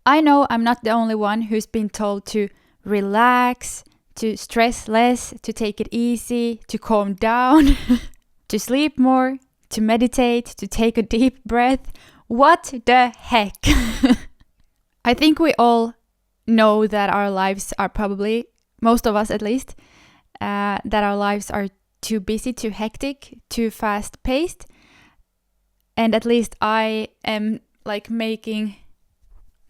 I know I'm not the only one who's been told to relax, to stress less, to take it easy, to calm down, to sleep more, to meditate, to take a deep breath. What the heck? I think we all know that our lives are probably, most of us at least, that our lives are too busy, too hectic, too fast-paced. And at least I am making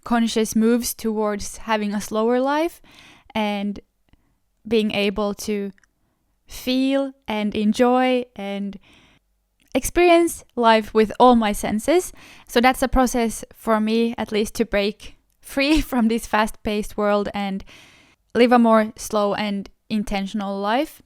conscious moves towards having a slower life and being able to feel and enjoy and experience life with all my senses. So that's a process for me, at least, to break free from this fast-paced world and live a more slow and intentional life.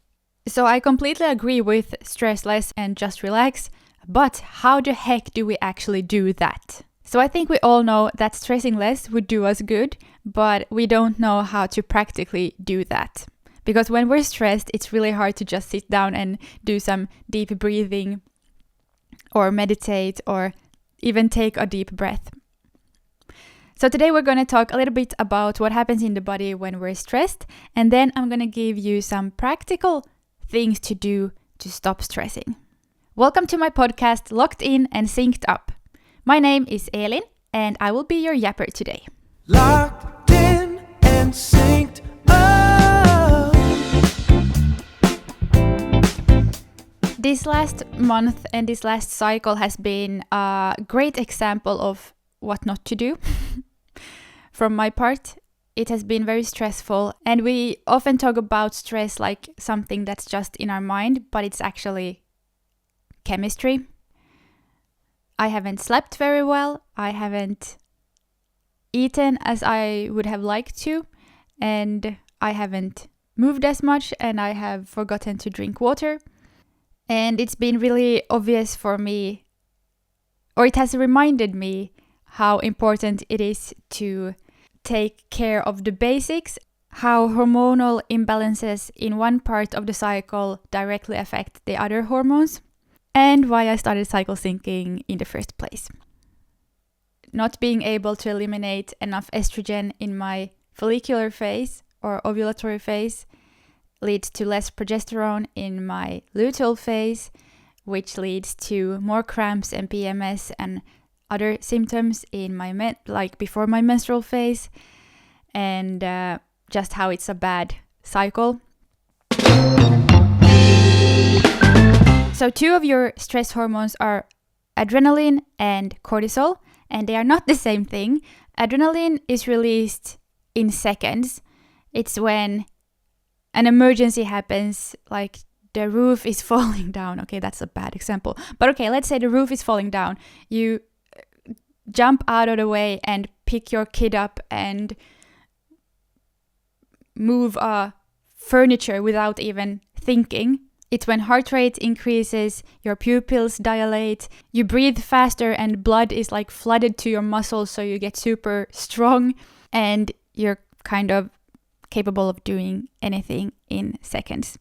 So I completely agree with stress less and just relax, but how the heck do we actually do that? So I think we all know that stressing less would do us good, but we don't know how to practically do that. Because when we're stressed, it's really hard to just sit down and do some deep breathing or meditate or even take a deep breath. So today we're going to talk a little bit about what happens in the body when we're stressed, and then I'm going to give you some practical things to do to stop stressing. Welcome to my podcast, Locked In and Synced Up. My name is Elin, and I will be your yapper today. Locked in and synced up. This last month and this last cycle has been a great example of what not to do. From my part, it has been very stressful, and we often talk about stress like something that's just in our mind, but it's actually chemistry. I haven't slept very well, I haven't eaten as I would have liked to, and I haven't moved as much, and I have forgotten to drink water. And it's been really obvious for me, or it has reminded me how important it is to take care of the basics, how hormonal imbalances in one part of the cycle directly affect the other hormones, and why I started cycle syncing in the first place. Not being able to eliminate enough estrogen in my follicular phase or ovulatory phase leads to less progesterone in my luteal phase, which leads to more cramps and PMS and other symptoms in my before my menstrual phase, and just how it's a bad cycle. So two of your stress hormones are adrenaline and cortisol, and they are not the same thing. Adrenaline is released in seconds. It's when an emergency happens, like the roof is falling down. Okay, that's a bad example. But okay, let's say the roof is falling down. You jump out of the way and pick your kid up and move furniture without even thinking. It's when heart rate increases, your pupils dilate, you breathe faster and blood is like flooded to your muscles, so you get super strong and you're kind of capable of doing anything in seconds.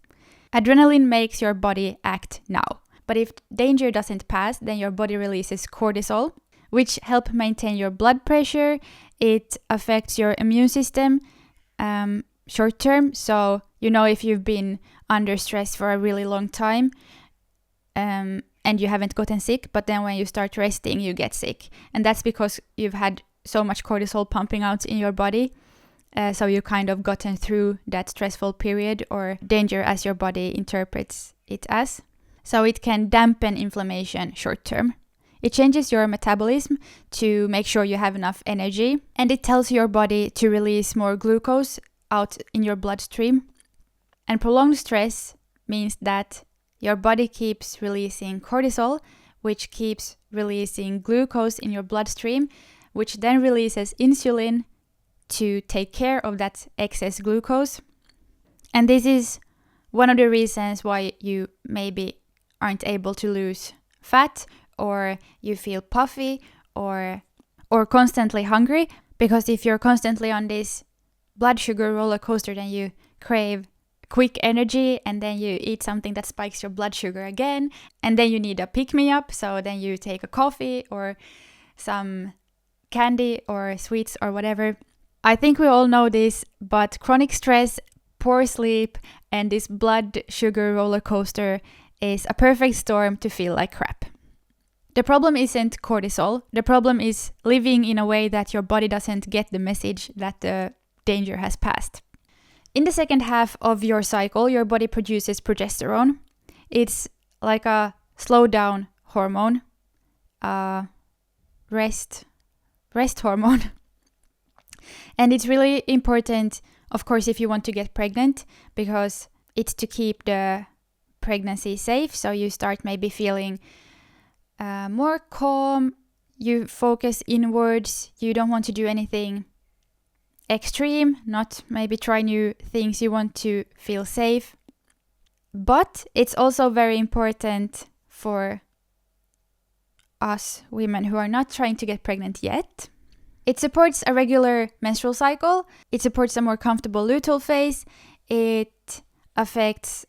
Adrenaline makes your body act now. But if danger doesn't pass, then your body releases cortisol, which help maintain your blood pressure. It affects your immune system short term. So, if you've been under stress for a really long time and you haven't gotten sick, but then when you start resting, you get sick. And that's because you've had so much cortisol pumping out in your body. So you kind of gotten through that stressful period or danger as your body interprets it as. So it can dampen inflammation short term. It changes your metabolism to make sure you have enough energy, and it tells your body to release more glucose out in your bloodstream. And prolonged stress means that your body keeps releasing cortisol, which keeps releasing glucose in your bloodstream, which then releases insulin to take care of that excess glucose. And this is one of the reasons why you maybe aren't able to lose fat, or you feel puffy or constantly hungry, because if you're constantly on this blood sugar roller coaster, then you crave quick energy, and then you eat something that spikes your blood sugar again, and then you need a pick-me-up, so then you take a coffee or some candy or sweets or whatever. I think we all know this, but chronic stress, poor sleep, and this blood sugar roller coaster is a perfect storm to feel like crap. The problem isn't cortisol. The problem is living in a way that your body doesn't get the message that the danger has passed. In the second half of your cycle, your body produces progesterone. It's like a slow down hormone, rest hormone. And it's really important, of course, if you want to get pregnant, because it's to keep the pregnancy safe. So you start maybe feeling more calm, you focus inwards, you don't want to do anything extreme, not maybe try new things, you want to feel safe. But it's also very important for us women who are not trying to get pregnant yet. It supports a regular menstrual cycle, it supports a more comfortable luteal phase, it affects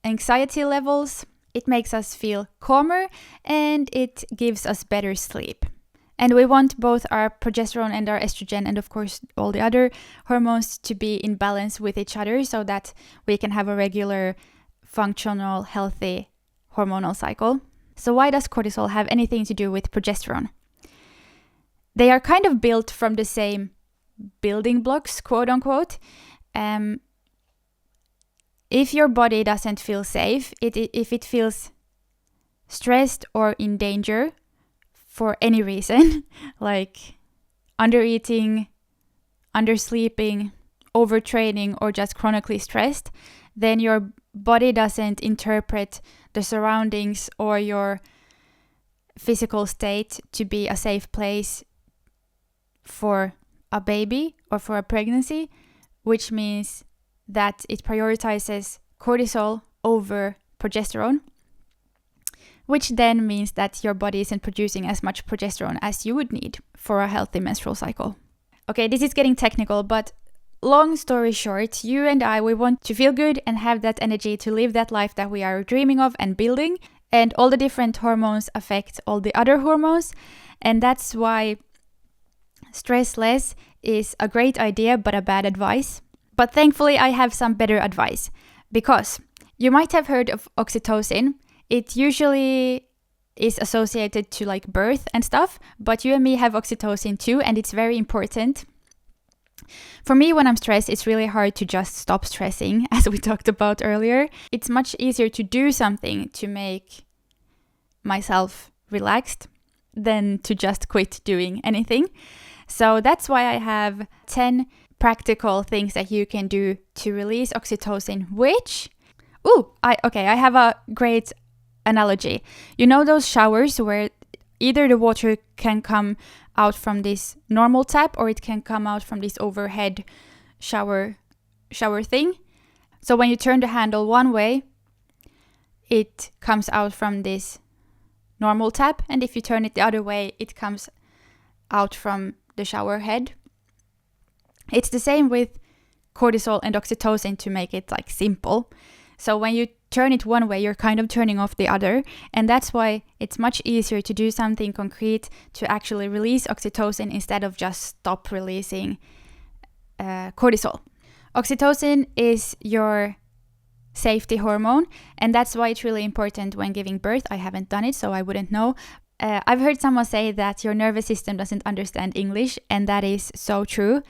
anxiety levels, it makes us feel calmer, and it gives us better sleep. And we want both our progesterone and our estrogen, and of course all the other hormones, to be in balance with each other so that we can have a regular, functional, healthy hormonal cycle. So why does cortisol have anything to do with progesterone? They are kind of built from the same building blocks, quote unquote. If your body doesn't feel safe, if it feels stressed or in danger for any reason, like undereating, undersleeping, overtraining, or just chronically stressed, then your body doesn't interpret the surroundings or your physical state to be a safe place for a baby or for a pregnancy, which means that it prioritizes cortisol over progesterone, which then means that your body isn't producing as much progesterone as you would need for a healthy menstrual cycle. Okay, this is getting technical, but long story short, you and I, we want to feel good and have that energy to live that life that we are dreaming of and building, and all the different hormones affect all the other hormones, and that's why stress less is a great idea but a bad advice. But thankfully I have some better advice, because you might have heard of oxytocin. It usually is associated to like birth and stuff, but you and me have oxytocin too, and it's very important. For me, when I'm stressed, it's really hard to just stop stressing, as we talked about earlier. It's much easier to do something to make myself relaxed than to just quit doing anything. So that's why I have 10 practical things that you can do to release oxytocin, which... I have a great analogy. You know those showers where either the water can come out from this normal tap or it can come out from this overhead shower thing? So when you turn the handle one way, it comes out from this normal tap, and if you turn it the other way, it comes out from the shower head. It's the same with cortisol and oxytocin, to make it like simple. So when you turn it one way, you're kind of turning off the other, and that's why it's much easier to do something concrete to actually release oxytocin instead of just stop releasing cortisol. Oxytocin is your safety hormone, and that's why it's really important when giving birth. I haven't done it, so I wouldn't know. I've heard someone say that your nervous system doesn't understand English, and that is so true.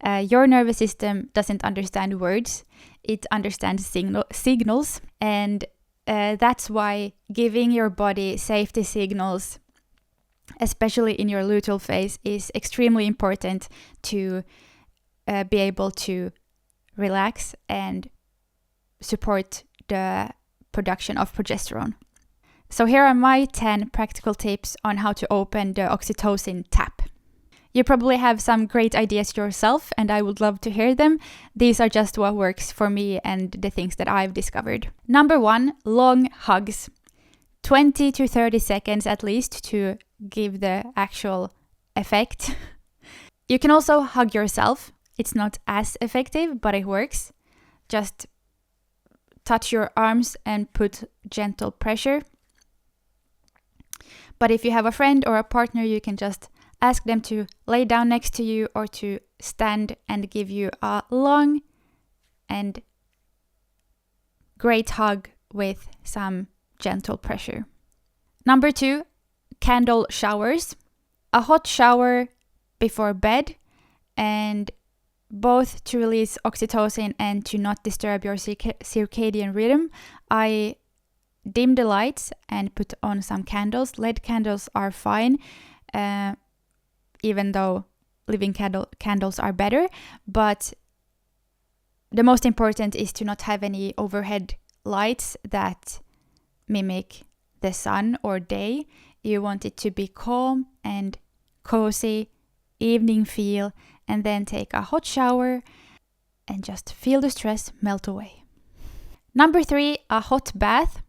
Your nervous system doesn't understand words, it understands signals, and that's why giving your body safety signals, especially in your luteal phase, is extremely important to be able to relax and support the production of progesterone. So here are my 10 practical tips on how to open the oxytocin tap. You probably have some great ideas yourself, and I would love to hear them. These are just what works for me and the things that I've discovered. Number 1, long hugs. 20 to 30 seconds at least to give the actual effect. You can also hug yourself. It's not as effective, but it works. Just touch your arms and put gentle pressure. But if you have a friend or a partner, you can just Ask them to lay down next to you or to stand and give you a long and great hug with some gentle pressure. Number 2, candle showers. A hot shower before bed, and both to release oxytocin and to not disturb your circadian rhythm. I dim the lights and put on some candles. LED candles are fine, even though living candles are better. But the most important is to not have any overhead lights that mimic the sun or day. You want it to be calm and cozy, evening feel, and then take a hot shower and just feel the stress melt away. Number 3, a hot bath,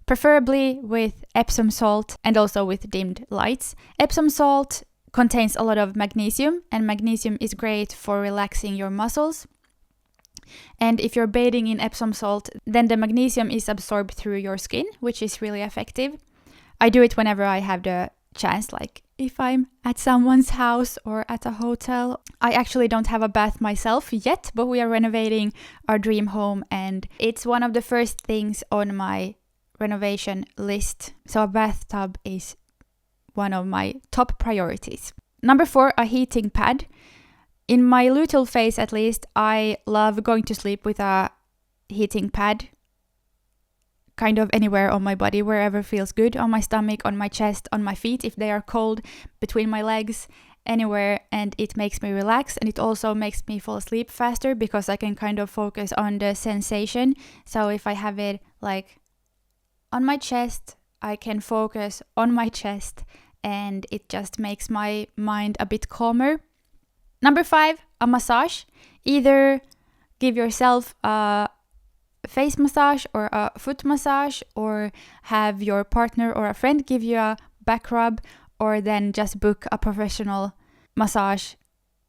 preferably with Epsom salt and also with dimmed lights. Epsom salt contains a lot of magnesium, and magnesium is great for relaxing your muscles. And if you're bathing in Epsom salt, then the magnesium is absorbed through your skin, which is really effective. I do it whenever I have the chance, like if I'm at someone's house or at a hotel. I actually don't have a bath myself yet, but we are renovating our dream home and it's one of the first things on my renovation list. So a bathtub is one of my top priorities. Number 4, a heating pad. In my luteal phase, at least, I love going to sleep with a heating pad kind of anywhere on my body, wherever feels good, on my stomach, on my chest, on my feet, if they are cold, between my legs, anywhere, and it makes me relax, and it also makes me fall asleep faster because I can kind of focus on the sensation. So if I have it like on my chest, I can focus on my chest, and it just makes my mind a bit calmer. Number 5, a massage. Either give yourself a face massage or a foot massage, or have your partner or a friend give you a back rub, or then just book a professional massage.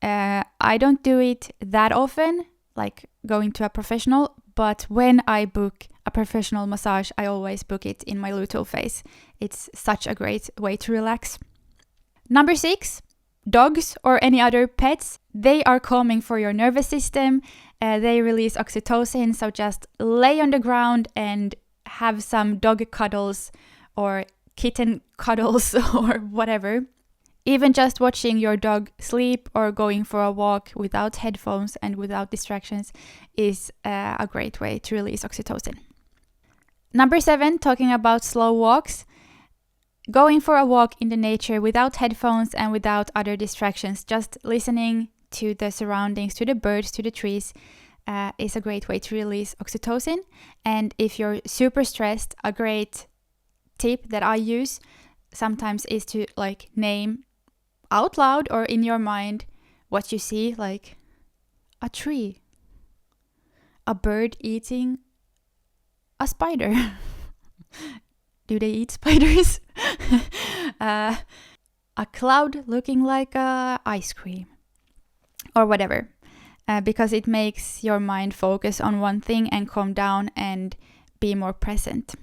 I don't do it that often, like going to a professional, but when I book a professional massage, I always book it in my luteal phase. It's such a great way to relax. Number 6, dogs or any other pets. They are calming for your nervous system. They release oxytocin, so just lay on the ground and have some dog cuddles or kitten cuddles or whatever. Even just watching your dog sleep or going for a walk without headphones and without distractions is a great way to release oxytocin. Number 7, talking about slow walks. Going for a walk in the nature without headphones and without other distractions, just listening to the surroundings, to the birds, to the trees, is a great way to release oxytocin. And if you're super stressed, a great tip that I use sometimes is to like name out loud or in your mind what you see, like a tree, a bird eating a spider. Do they eat spiders? A cloud looking like ice cream or whatever, because it makes your mind focus on one thing and calm down and be more present.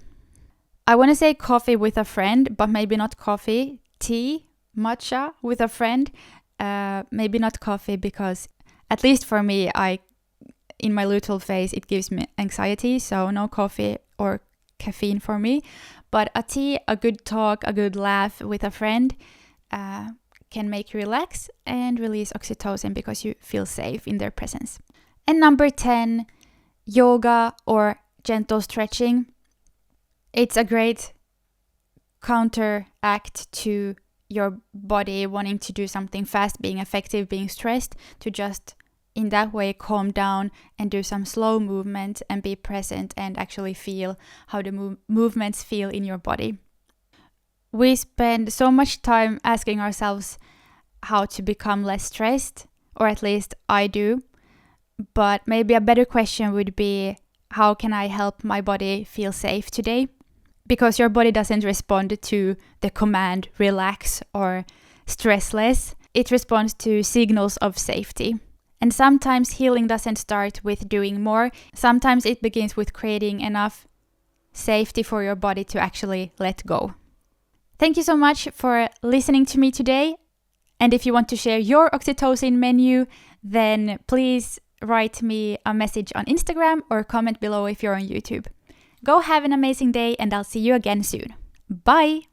I want to say coffee with a friend, but maybe not coffee. Tea, matcha with a friend, maybe not coffee, because at least for me, in my luteal phase, it gives me anxiety, so no coffee or caffeine for me. But a tea, a good talk, a good laugh with a friend can make you relax and release oxytocin because you feel safe in their presence. And number 10, yoga or gentle stretching. It's a great counteract to your body wanting to do something fast, being effective, being stressed, to just in that way calm down and do some slow movement and be present and actually feel how the movements feel in your body. We spend so much time asking ourselves how to become less stressed, or at least I do. But maybe a better question would be, how can I help my body feel safe today? Because your body doesn't respond to the command relax or stress less. It responds to signals of safety. And sometimes healing doesn't start with doing more. Sometimes it begins with creating enough safety for your body to actually let go. Thank you so much for listening to me today. And if you want to share your oxytocin menu, then please write me a message on Instagram or comment below if you're on YouTube. Go have an amazing day, and I'll see you again soon. Bye!